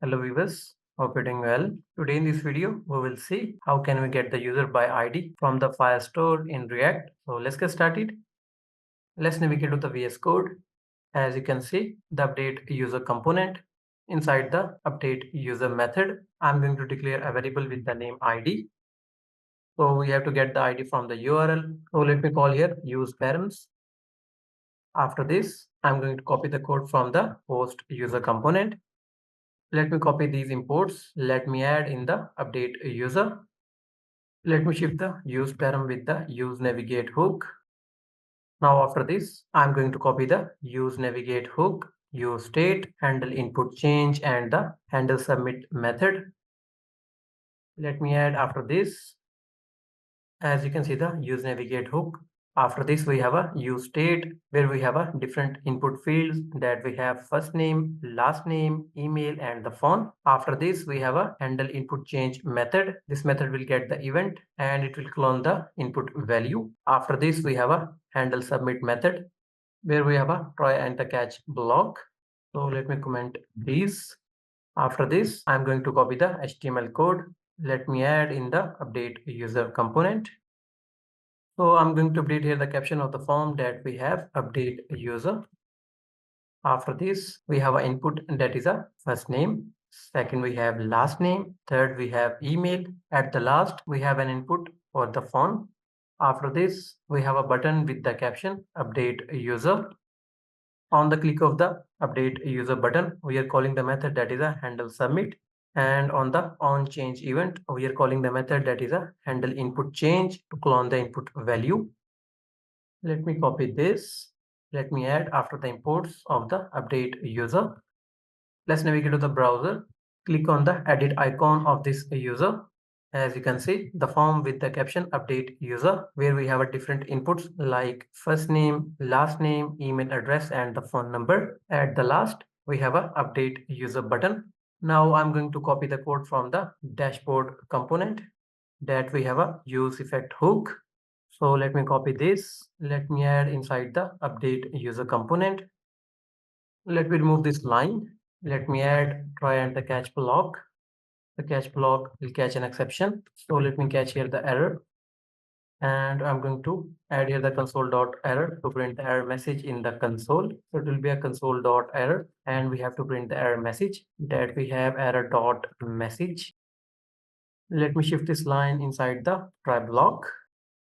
Hello viewers, hope you're doing well. Today in this video, we will see how can we get the user by ID from the Firestore in React. So let's get started. Let's navigate to the VS Code. As you can see, the update user component. Inside the update user method, I'm going to declare a variable with the name ID. So we have to get the ID from the URL. So let me call here use params. After this, I'm going to copy the code from the host user component. Let me copy these imports. Let me add in the update user. Let me shift the use param with the use navigate hook. Now after this, I'm going to copy the use navigate hook, use state, handle input change, and the handle submit method. Let me add after this. As you can see the use navigate hook. After this, we have a use state where we have a different input fields that we have first name, last name, email, and the phone. After this, we have a handle input change method. This method will get the event and it will clone the input value. After this, we have a handle submit method where we have a try and the catch block. So let me comment these. After this, I'm going to copy the HTML code. Let me add in the update user component. So I'm going to update here the caption of the form that we have update user. After this, we have an input that is a first name. Second, we have last name. Third, we have email. At the last, we have an input for the phone. After this, we have a button with the caption update user. On the click of the update user button, we are calling the method that is a handle submit. And on the on change event, we are calling the method that is a handle input change to clone the input value. Let me copy this. Let me add after the imports of the update user. Let's navigate to the browser. Click on the edit icon of this user. As you can see, the form with the caption update user, where we have a different inputs like first name, last name, email address, and the phone number. At the last, we have a update user button. Now I'm going to copy the code from the dashboard component that we have a useEffect hook. So let me copy this. Let me add inside the update user component. Let me remove this line. Let me add try and the catch block. The catch block will catch an exception. So let me catch here the error. And I'm going to add here the console.error to print the error message in the console. So it will be a console.error and we have to print the error message that we have error.message. Let me shift this line inside the try block.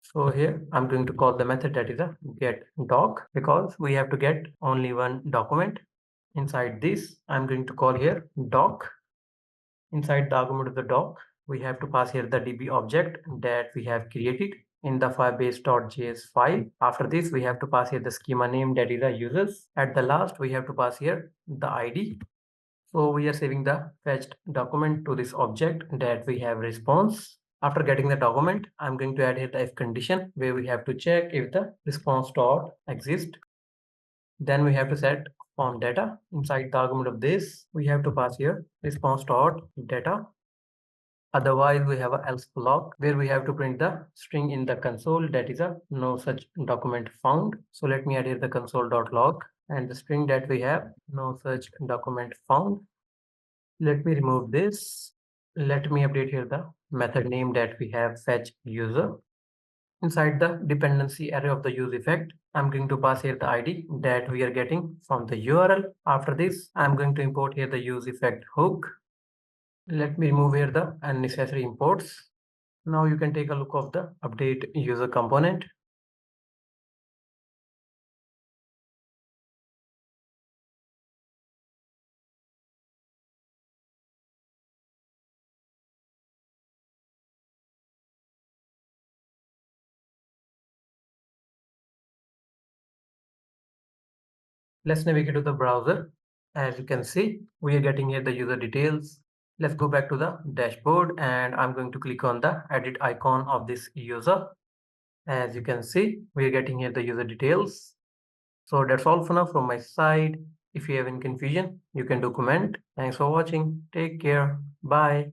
So here I'm going to call the method that is a get doc because we have to get only one document. Inside this, I'm going to call here doc. Inside the argument of the doc, we have to pass here the DB object that we have created in the firebase.js file. After this, we have to pass here the schema name that is the users. At the last, we have to pass here the ID. So we are saving the fetched document to this object that we have response. After getting the document, I'm going to add here the if condition where we have to check if the response dot exists. Then we have to set form data. Inside the argument of this, we have to pass here response dot data. Otherwise, we have a else block where we have to print the string in the console that is a no such document found. So let me add here the console.log and the string that we have no such document found. Let me remove this. Let me update here the method name that we have fetch user. Inside the dependency array of the use effect, I'm going to pass here the ID that we are getting from the URL. After this, I'm going to import here the use effect hook. Let me remove here the unnecessary imports. Now you can take a look of the update user component. Let's navigate to the browser. As you can see, we are getting here the user details. Let's go back to the dashboard and I'm going to click on the edit icon of this user. As you can see, we are getting here the user details. So that's all for now from my side. If you have any confusion, you can do comment. Thanks for watching. Take care. Bye.